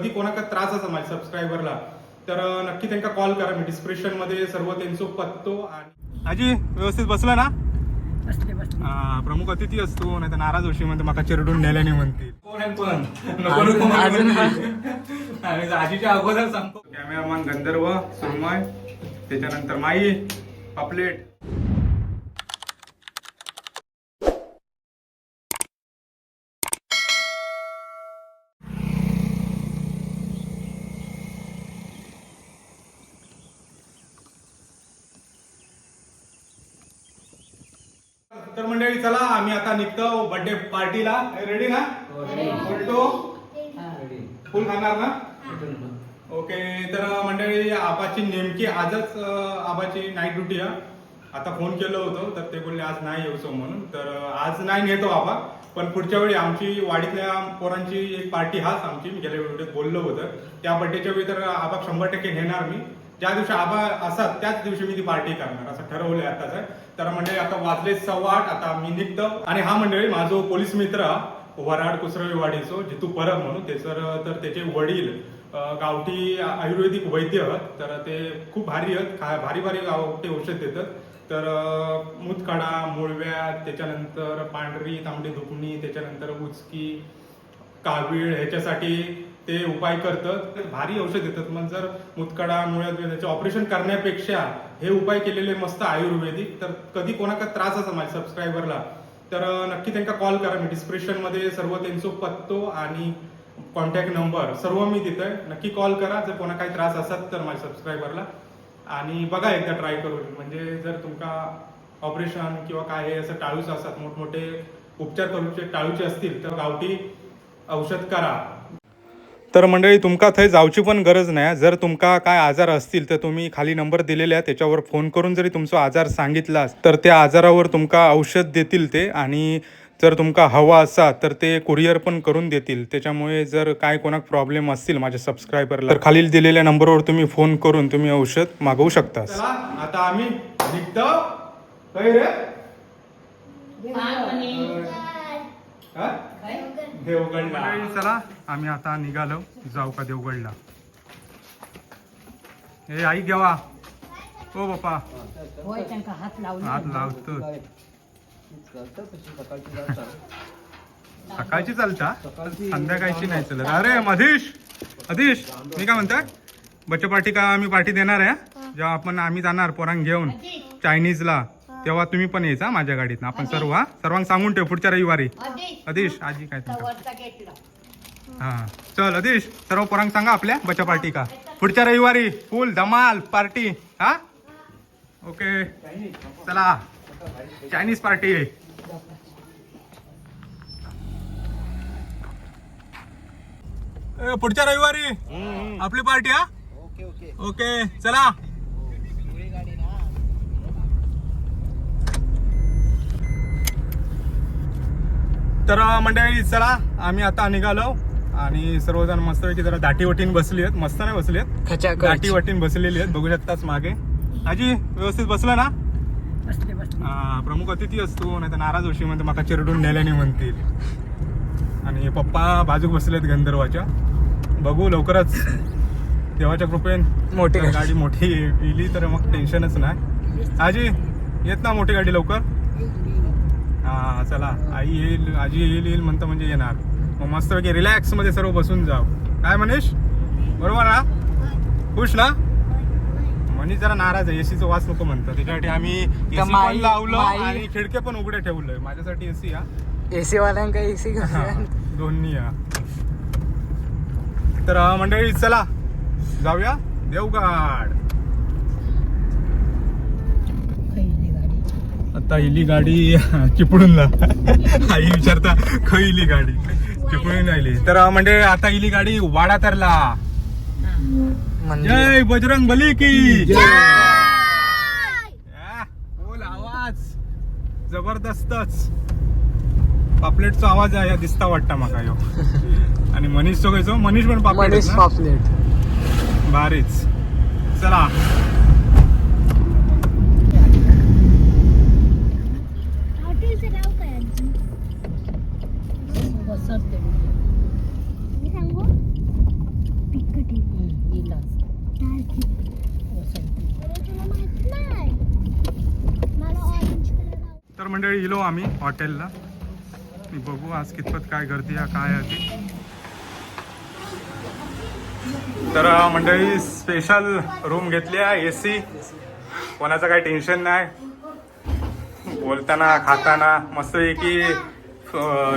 कधी कोणाका त्रास असा माझ्या सबस्क्रायबरला तर नक्की त्यांना कॉल करा. मी डिस्क्रिप्शन मध्ये सर्व त्यांचा पत्तो आणि आजी व्यवस्थित बसला ना. प्रमुख अतिथी असतो नाही तर नाराज होशी म्हणते माका चिरडून नेल्याने म्हणतील. कोण आहे पण नको नको आणि आजीच्या अगोदर सांगतो. कॅमेरामॅन गंधर्व सुरमय, त्याच्यानंतर माई पापलेट. तर मंडळी चला आम्ही आता निघतो बर्थडे पार्टीला. रेडी ना? बोलतो फुल खाणार ना? ओके. तर मंडळी आबाची नेमकी आजच आबाची नाईट ड्युटी आहे. आता फोन केलं होतं तर ते बोलले आज नाही येऊसो म्हणून. तर आज नाही नेतो आबा, पण पुढच्या वेळी आमची वाडीतल्या पोरांची एक पार्टी हाच आमची. मी गेल्या व्हिडिओत बोललो होतं त्या बर्थडेच्या वेळी तर आबा 100% नेणार मी. ज्या दिवशी आबा असतात त्याच दिवशी मी ती पार्टी करणार असं ठरवलंय आताच. तर मंडळी आता वाजले 8:15. आता मी निघतो. आणि हा मंडळी माझो पोलीस मित्र वराड कुसरवेवाडीचो जितू परब म्हणून ते सर. तर त्याचे वडील गावठी आयुर्वेदिक वैद्य आहेत. तर ते खूप भारी आहेत, भारी भारी गावठी औषध देतात. तर मुतखडा, मुळव्या, त्याच्यानंतर पांढरी तांबडी दुखणी, त्याच्यानंतर उचकी, कावीळ ह्याच्यासाठी ते उपाय करतात. भारी औषध देतात. मग जर मुतखडा मुळ्यात त्याचे ऑपरेशन करण्यापेक्षा हे उपाय केलेले मस्त आयुर्वेदिक. तर कधी कोणाका त्रास असा माझ्या सबस्क्रायबरला तर नक्की त्यांना कॉल करा. मी डिस्क्रिप्शन मध्ये सर्व त्यांचा पत्तो आणि कॉन्टॅक्ट नंबर सर्व मी देतोय. नक्की कॉल करा जर कोणा काही त्रास असत तर माझ्या सबस्क्रायबरला. आणि बघा एकदा ट्राय करून. म्हणजे जर तुमका ऑपरेशन किंवा काय हे असं टाळूच असतात, मोठमोठे उपचार करूचे टाळूचे असतील तर गावठी औषध करा. तर मंडळी तुमका थंय जाऊची पण गरज नाही. जर तुमका काय आजार असतील तर तुम्ही खाली नंबर दिलेले आहे त्याच्यावर फोन करून जरी तुमचा आजार सांगितला तर त्या आजारावर तुमका औषध देतील ते. आणि जर तुमका हवा असा तर ते कुरिअर पण करून देतील. त्याच्यामुळे जर काय कोणाक प्रॉब्लेम असतील माझ्या सबस्क्रायबरला तर खालील दिलेल्या नंबरवर तुम्ही फोन करून तुम्ही औषध मागवू शकता. आता आम्ही निघतो. देवगडला. चला आम्ही आता निघालो. जाऊ का देवगडला. हे आई घेवा. ओ बापा हात लावतो. सकाळची चालता संध्याकाळची नाही चालत. अरे मधीश अधीश मी काय म्हणतात बच्चा पार्टी का आम्ही पार्टी देणार आहे. जेव्हा आम्ही जाणार पोरांग घेऊन चायनीजला तेव्हा तुम्ही पण यायचा माझ्या गाडीत. आपण सर्वांना सांगून ठेव पुढच्या रविवारी. अधीश आजी काय हा चल अधीश सर्व पोरांग सांगा आपल्या बच्चा पार्टी का पुढच्या रविवारी फुल धमाल पार्टी. हा ओके चला चायनीज पार्टी. पुढच्या रविवारी आपली पार्टी. हा ओके चला. तर मंडळी चला आम्ही आता निघालो. आणि सर्वजण मस्तपैकी जरा दाटी वटीन बसली आहेत. मस्त नाही बसली आहेत, दाटी वटीन बसलेली आहेत. बघू शकताच मागे. आजी व्यवस्थित बसला ना. प्रमुख अतिथी असतो नाही तर नाराज होशी म्हणते माका चिरडून नेल्याने म्हणतील. आणि पप्पा बाजूक बसलेत गंधर्वाच्या. बघू लवकरच देवाच्या कृपेन मोठी गाडी मोठी येईल तर मग टेन्शनच नाही. आजी येत ना मोठी गाडी लवकर. हा चला आई येईल आजी येईल म्हणतं म्हणजे येणार. मग मस्तपैकी रिलॅक्स मध्ये सर्व बसून जाऊ. काय मनीष बरोबर ना? खुश ना? मनीष जरा नाराज आहे. एसीचं वास नको म्हणतं. त्याच्यासाठी आम्ही एसी पण लावलं आणि खिडके पण उघडे ठेवलंय. माझ्यासाठी एसी हा एसी वाल्यांका एसी दोन्ही हा. तर मंडळी चला जाऊया देवगड. आता इली गाडी चिपळूणला. आई विचारता खैली गाडी चिपळूण राहिली. तर म्हणजे आता इली गाडी वाडा तरला. जय बजरंग बली की बोल. आवाज जबरदस्तच. पापलेटचा आवाज आहे दिसता वाटता माका यो. आणि मनीष तो खायचो. मनीष पण पापलेट भारीच. चला मंडळी इलो आम्ही हॉटेलला. बघू आज कितपत काय गर्दी आहे काय आहे ती. तर मंडळी स्पेशल रूम घेतली आहे, AC. कोणाचं काही टेन्शन नाही, बोलताना खाताना मस्तपैकी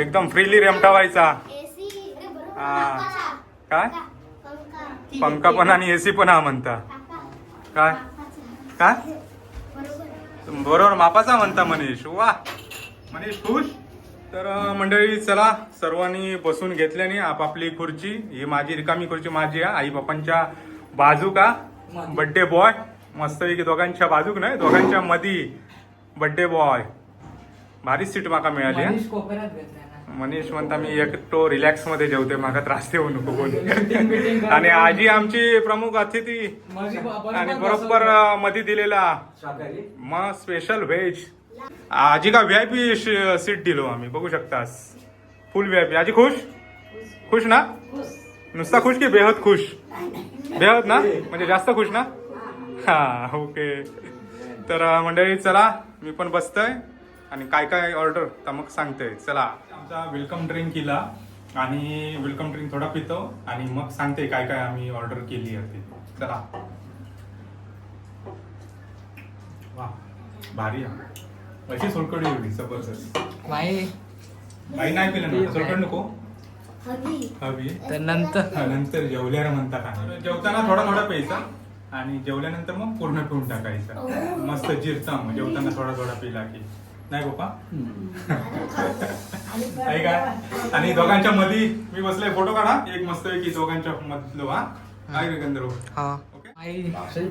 एकदम फ्रीली रेमटावायचा. हा काय पंखा पण आणि AC पण हा म्हणता काय काय बरोबर मापाचा म्हणता मनीष. वा मनीष खुश. तर मंडळी चला सर्वांनी बसून घेतल्याने आपापली खुर्ची. ही माझी रिकामी खुर्ची माझी आहे, आई बापांच्या बाजू का बर्थडे बॉय. मस्तपैकी दोघांच्या बाजूक नाही दोघांच्या मधी बर्थडे बॉय. भारी सीट माका मिळाली. मनीष म्हणता मी एकटो रिलॅक्स मध्ये जेवते, माका त्रास देऊ नको कोणी. आणि आजी आमची प्रमुख अतिथी आणि बरोबर मध्ये दिलेला मग स्पेशल व्हेज. आजी का VIP सीट दिलो आम्ही, बघू शकतास फुल VIP. आजी खुश खुश ना, नुसता खुश की बेहद खुश. बेहद ना म्हणजे जास्त खुश ना. हा ओके. तर मंडळी चला मी पण बसतोय आणि काय काय ऑर्डर तर मग सांगतोय. चला आमचा वेलकम ड्रिंक केला आणि वेलकम ड्रिंक थोडा पितो आणि मग सांगते काय काय आम्ही ऑर्डर केली आहे. चला वा भारी आहे अशी सोलकढी एवढी जबरदस्त. माई नाही पिलं ना सोलकढी नको हवी तर नंतर जेवल्यावर म्हणता का जेवताना थोडा थोडा प्यायचा आणि जेवल्यानंतर मग पूर्ण पिऊन टाकायचा. मस्त जिरता मग जेवताना थोडा थोडा पिला की नाही पप्पा. नाही काय आणि दोघांच्या मध्ये मी बसलोय. फोटो काढा एक मस्त की दोघांच्या मधलो. हा काय रे गंधर्व.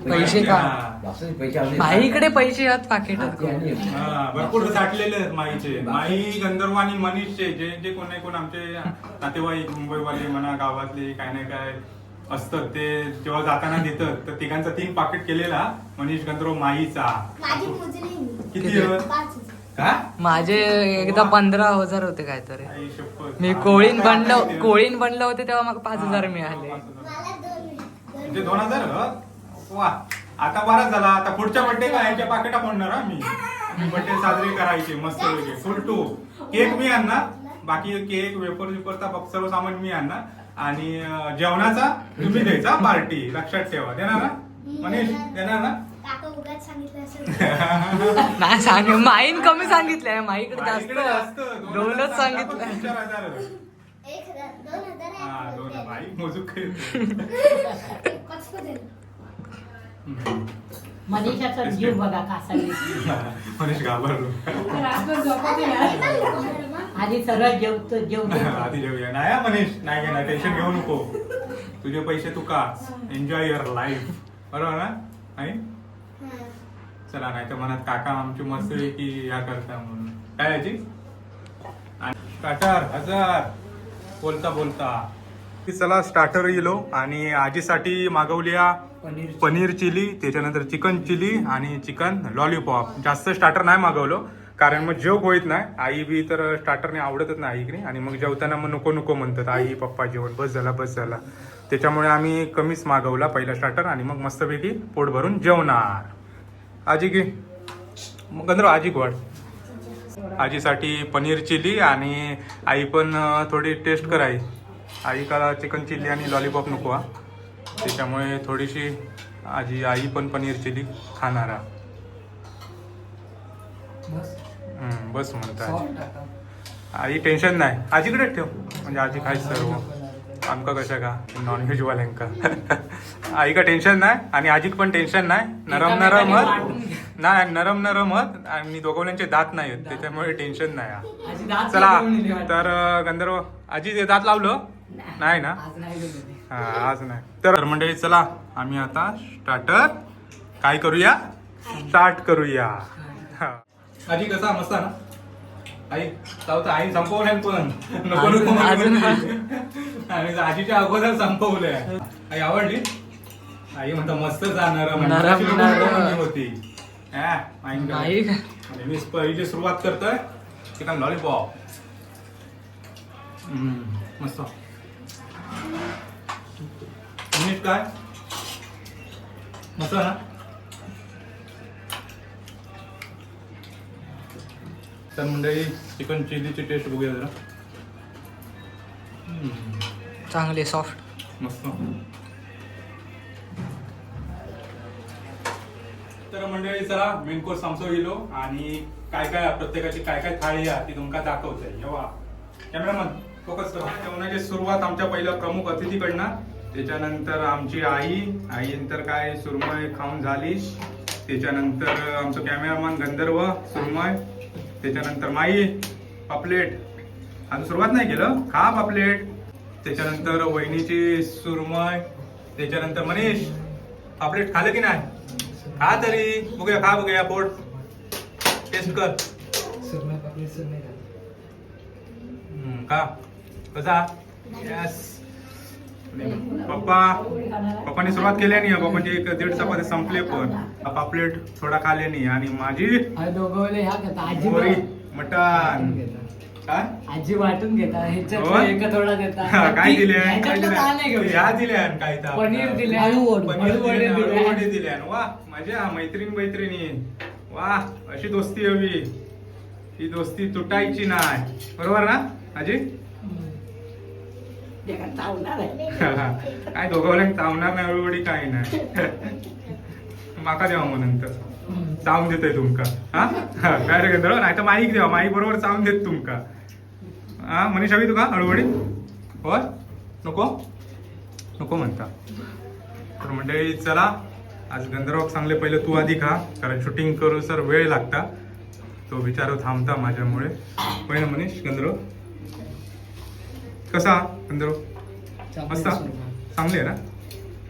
पैसे का माईकडे पैसे आहेत पाकिटात. भरपूर साठलेले आहेत माईचे. माई गंधर्व आणि मनीषचे जे जे कोण कोण आमचे नातेवाईक मुंबईवाले म्हणा गावातले काय नाही काय असतं ते जेव्हा जाताना देतात तर तिघांचा 3 पाकिट केलेला मनीष गंधर्व माईचा. किती का माझे एकदा 15,000 होते काहीतरी. मी कोळीन बनलं होते तेव्हा मग 5,000 मिळाले. म्हणजे 2,000. वा आता बराच झाला. आता पुढच्या बर्थडे का यांच्या पाकिटा पडणार मी बर्थडे साजरी करायची मस्त पैकी फुल टू. केक मी आणणार, बाकी केक वेपर विपरचा सर्व सामान मी आणणार आणि जेवणाचा तुम्ही द्यायचा पार्टी. लक्षात ठेवा. देणार ना मनीष, देणार ना. नाही सांग माईन कमी सांगितलंय, माईकडे जास्त 2च सांगितलंय. 2,000 मोजूक मनीषाचा जीव बघा कसा. मनीष घाबरलो. आधी सरळ जेवतो आधी जेवूया. नाही मनीष नाही घेणार, टेन्शन घेऊ नको. तुझे पैसे तू का एन्जॉय युअर लाईफ. बरोबर ना. नाही चला नाही तर मनात काका आमची मस्त की या करता म्हणून काय याची स्टार्टर 1000 बोलता बोलता. चला स्टार्टर येलो आणि आजीसाठी मागवल्या पनीर चिली, त्याच्यानंतर चिकन चिली आणि चिकन लॉलीपॉप. जास्त स्टार्टर नाही मागवलो कारण मग जेव होईत नाही. आई बी तर स्टार्टरने आवडतच नाही आईकडे आणि मग जेवताना मग नको नको म्हणतात आई पप्पा जेवण बस झाला. त्याच्यामुळे आम्ही कमीच मागवला पहिला स्टार्टर आणि मग मस्तपैकी पोट भरून जेवणार. आजी की मग गंधर्व आजी वाढ. आजीसाठी पनीर चिली आणि आई पण थोडी टेस्ट कराय. आई का चिकन चिली आणि लॉलीपॉप नको हा, त्याच्यामुळे थोडीशी आई पण पनीर चिली खाणार. बस म्हणता आई टेन्शन नाही. आजीकडे ठेव म्हणजे आजी खाय सर्व आमका कशा का नॉनव्हेज वाल्यांका. आई का टेन्शन नाही आणि आजीक पण टेन्शन नाही. नरम नरम मत आणि दोघांचे दात नाही आहेत त्याच्यामुळे टेन्शन नाही. चला तर गंधर्व आजी दात लावलं नाही ना. हा आज नाही. तर मंडळी चला आम्ही आता स्टार्टर काय करूया स्टार्ट करूया. आजी कसा मस्त ना. आई चावता आई संपवलंय पण नको नको आणि आजीच्या अगोदर संपवलंय. आई आवडली. आई म्हणता मस्त जाणार होती. मी पहिली सुरुवात करतोय चिकन लॉलीपॉप. मस्त काय मस्त ना. तर मंडळी चिकन चिलीची टेस्ट बघूया जरा. चांगले सॉफ्ट. मस्त. तर मंडळी चला मेन कोर्स आमचो गेलो आणि काय काय प्रत्येकाची काय काय थाळी आहे ती तुमका दाखवते. जेव्हा कॅमेरामन फोकस करा. जेवणाची सुरुवात आमच्या पहिल्या प्रमुख अतिथीकडनं, त्याच्यानंतर आमची आई नंतर काय सुरमई खाऊन झाली, त्याच्यानंतर आमचं कॅमेरामन गंधर्व सुरमई, त्याच्यानंतर माई पापलेट. अजून सुरुवात नाही केलं, खा पापलेट. त्याच्यानंतर वहिनीची सुरमई, त्याच्यानंतर मनीष पापलेट खाल्लं की नाही? खा तरी बघूया, खा बघूया, पोट टेस्ट कर. का कसा? यस. पप्पाने सुरुवात केली नाही. पप्पाची 1.5 चपाती संपले, पण पापलेट थोडा खाल्ले नाही. आणि माझी मोरी मटण काय आजी वाटून घेता हो? ह्याच्यात थोडा देता. काय दिले? ह्या दिल्या काय तर पनीर दिले, अळूवडे दिल्या. वा माझ्या मैत्रिणी वा, अशी दोस्ती हवी. ही दोस्ती तुटायची नाही, बरोबर ना आजी? काय दोघांना चावणार नाही, अळूवडी काही नाही. माका देवा मग नंतर चावून देतोय तुमका. हा काय रे गंधर्व? नाही तर माईक देवा, माई बरोबर चावून देत तुमका. हा मनीष हवी तुका अळूवडी? हो नको नको म्हणता. तर मंडळी चला, आज गंधर्व सांगले पहिले तू आधी खा, कारण शूटिंग करू सर वेळ लागता. तो विचार थांबता माझ्यामुळे. पहिले मनीष. गंधर्व कसा? गंधर्व मस्त चांगली आहे ना,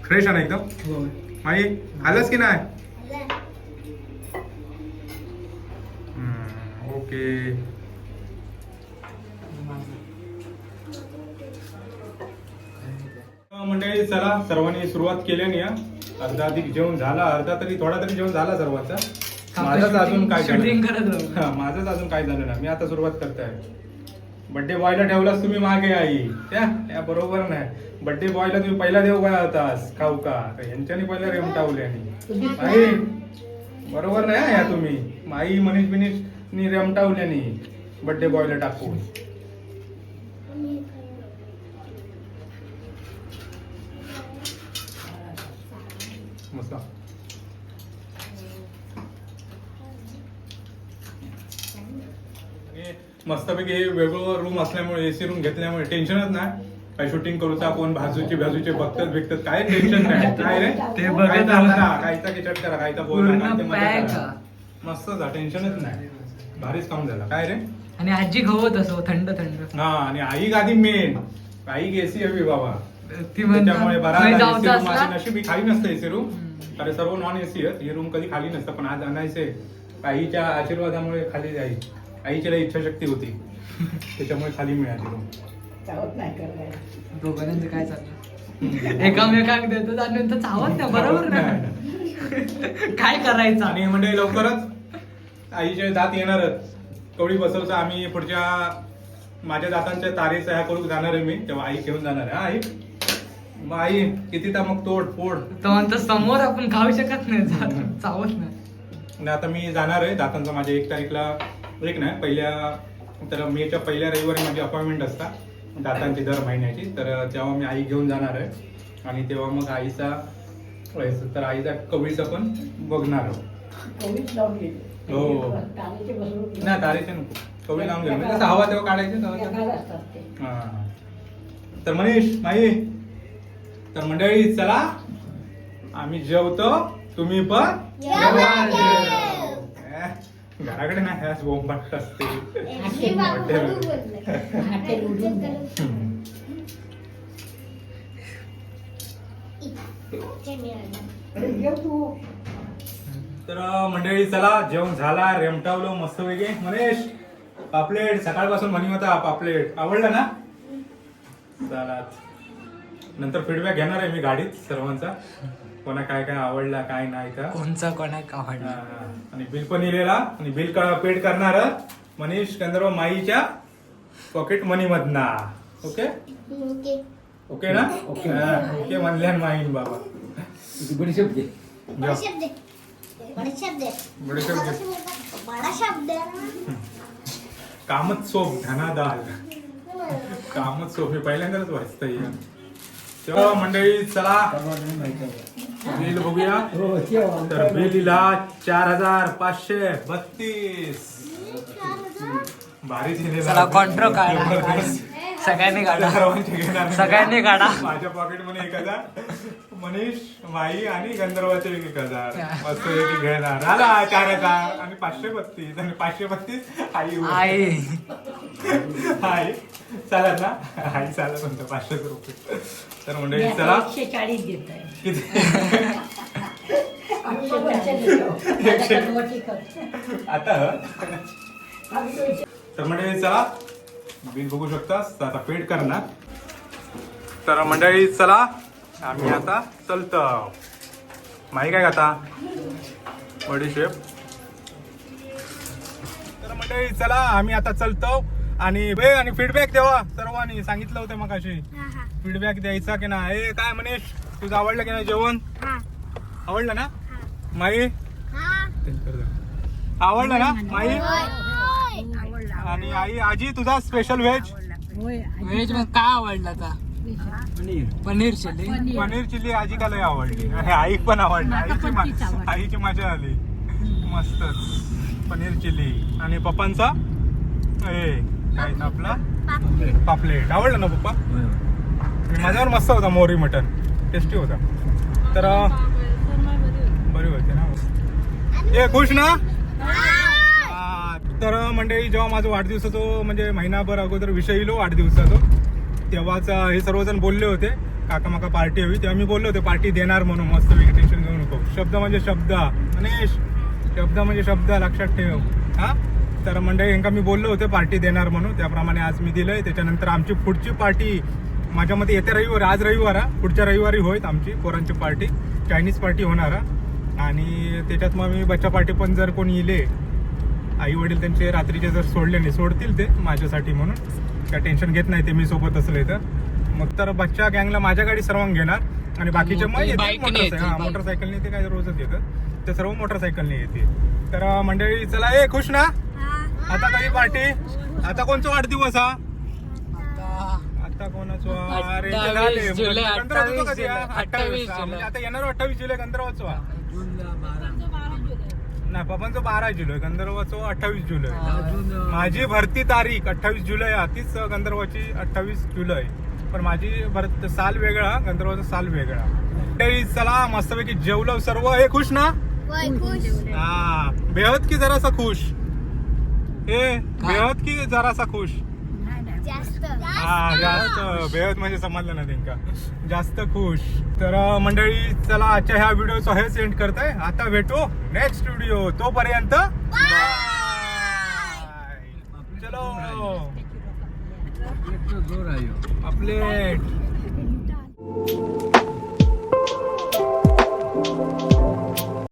फ्रेश आहे ना एकदम. माई आलंच की नाही? ओके. मंडळी चला, सर्वांनी सुरुवात केल्याने अर्धा अधिक जेवण झाला, अर्धा तरी थोडा तरी जेवण झाला सर्वांचा. माझंच अजून काय माझंच अजून काय झालं ना. मी आता सुरुवात करताय. बर्थडे बॉयला ठेवलास तुम्ही मागे आई, त्या बरोबर नाही. बर्थडे बॉयला तुम्ही पहिला देव काय होतास खाऊ का? यांच्यानी पहिला रेमटावले आई, बरोबर नाही या तुम्ही. माई मनीष बिनीश रेमटावल्यानी बर्थडे बॉयला टाकून. मस्त. मस्तपैकी वेगळं रूम असल्यामुळे, एसी रूम घेतल्यामुळे टेन्शनच नाही. काय शूटिंग करूचा, कोण भाजूचे बघतात भेटतात, काय टेन्शन नाही. काय रे ते बघत कायचा किचट करा, कायचा बोला, मस्त जा, टेन्शनच नाही. भारीच काम झाला. काय रे? आणि आजी गवत असो थंड थंड. हा, आणि आई गादी मेन. आई एसी हवी बाबा. ती त्याच्यामुळे बरा नशीब खाली नसतं एसी रूम, कारण सर्व नॉन एसी आहेत. ही रूम कधी खाली नसतं, पण आज आणायचे आईच्या आशीर्वादामुळे खाली जाईल. आईची लई इच्छाशक्ती होती, त्याच्यामुळे खाली मिळाली रूम. दोघांचं काय चाललं, एकामेकाक देतो आणि नंतर चावत नाही, बरोबर नाही. काय करायचं? आणि म्हणजे लवकरच आईचे दात येणारच. कवडी बसवचा आम्ही पुढच्या माझ्या दातांच्या तारीचा ह्या करून जाणार आहे मी, तेव्हा आई घेऊन जाणार आहे. आई मग आई किती मग तोड फोड तो म्हणतो समोर आपण खाऊ शकत नाही, चावत नाही. आता मी जाणार आहे दातांचा. माझ्या 1 तारीखला एक नाही पहिल्या, तर मेच्या पहिल्या रविवारी माझी अपॉइंटमेंट असता दातांची दर महिन्याची. तर तेव्हा मी आई घेऊन जाणार आहे आणि तेव्हा मग आईचा तर आईचा कवळीचा पण बघणार. हो नाही तारीचे नको, कवळी लावून घ्या, म्हणजे हवा तेव्हा काढायचे. हा तर मनीष माई, तर मंडळी चला आम्ही जेवतो, तुम्ही पण घराकडे नाही ह्याच बोंबाट असते. तर मंडळी चला, जेवण झाला, रेमटावलो मस्त वेगळे. मनीष पापलेट सकाळपासून म्हणी होता, पापलेट आवडला ना? चला नंतर फीडबॅक घेणार आहे मी गाडीत सर्वांचा, कोणा काय काय आवडला काय नाही का, कोणचा कोणा आवडला. आणि बिल पण लिहिलेला आणि बिल पेड करणार मनीष गंधर्व माईच्या पॉकेट मनी मधना. ओके ओके ना? ओके म्हणल्या माईन बाबा. बडीशेप दे. बडीशेप घे. कामत सोप धनादाल कामत सोप हे पहिल्यांदाच वाचतंय तेव्हा मंडळी चला बिल बघूया. हो ठेवा. तर बिलीला 4532 भारी दिलेला चला कॉन्ट्रो काढा सगळ्यांनी काढा सगळ्यांनी काढा. माझ्या पॉकेट मध्ये 1000 मनीष माई आणि गंधर्वाचे 1000 मस्त पैकी घेणार आला 4000 आणि 532 आणि 532 आई आई आई चालत ना आई चालत म्हणतो 500 रुपये. तर मंडळी चला 140 देत आहे. किती 140 आता तर मंडळी चला बिल बघू शकता आता पेड करणार. तर मंडळी चला आम्ही आता चलतो माही काय आता बडीशेप. तर मंडळी चला आम्ही आता चलतो आणि फीडबॅक द्यावा सर्वांनी सांगितलं होतं मग अशी फीडबॅक द्यायचा की नाही. ए काय मनीष तुझं आवडलं की नाही जेवण आवडलं ना माई आवडलं ना माई आणि आई आजी तुझा स्पेशल व्हेज व्हेज मध्ये काय आवडलं आता पनीर चिली पनीर चिल्ली आजी का लय आवडली आणि आई पण आवडली आईची मजा आली मस्तच पनीर चिल्ली. आणि पप्पांचा हे काय ना आपला पापलेट आवडलं ना पप्पा माझ्यावर मस्त होता मोहरी मटन टेस्टी होता. तर बरी होते ना ए खुश ना. तर मंडळी जेव्हा माझा वाढदिवसाचा म्हणजे महिनाभर अगोदर विषय येलो वाढदिवसाचा तेव्हाच हे सर्वजण बोलले होते काका माका पार्टी हवी तेव्हा मी बोललो होते पार्टी देणार म्हणून मस्त टेन्शन घेऊ नको. शब्द म्हणजे शब्द मनीष शब्द म्हणजे शब्द लक्षात ठेव हा. तर मंडळी यांना मी बोललो होते पार्टी देणार म्हणून त्याप्रमाणे आज मी दिलंय. त्याच्यानंतर आमची पुढची पार्टी माझ्या मते येत्या रविवार आज रविवार पुढच्या रविवारी होईल आमची पोरांची पार्टी चायनीज पार्टी होणार. आणि त्याच्यात मग मी बच्चा पार्टी पण जर कोणी येले आई वडील त्यांचे रात्रीचे जर सोडले नाही सोडतील ते माझ्यासाठी म्हणून काय टेन्शन घेत नाही ते मी सोबत असले तर मग तर बच्चा गँगला माझ्या गाडी सर्वांना घेणार आणि बाकीचे मग मोटरसायकलने ते काय रोजच येतात ते सर्व मोटरसायकलने येते. तर मंडळी चला ए खुश ना. आता काही पार्टी आता कोणचा वाढदिवस हा आता कोणाचा 28 जुलै 28 आता येणार 28 जुलै गंधर्वाचा नाही पप्पांचं 12 जुलै गंधर्वाचं 28 जुलै माझी भरती तारीख 28 जुलै तीच गंधर्वाची 28 जुलै पण माझी साल वेगळा गंधर्वाचा साल वेगळा. चला मस्तपैकी जेवलो सर्व हे खुश ना. हा बेहद की जरासा खुश ए बेहद की जरासा खुश हा जास्त बेहद म्हणजे समजलं ना त्यांका जास्त खुश. तर मंडळी चला आजच्या ह्या व्हिडिओचा हे सेंड करताय. आता भेटू नेक्स्ट व्हिडिओ तोपर्यंत चलो जोर आहे आपले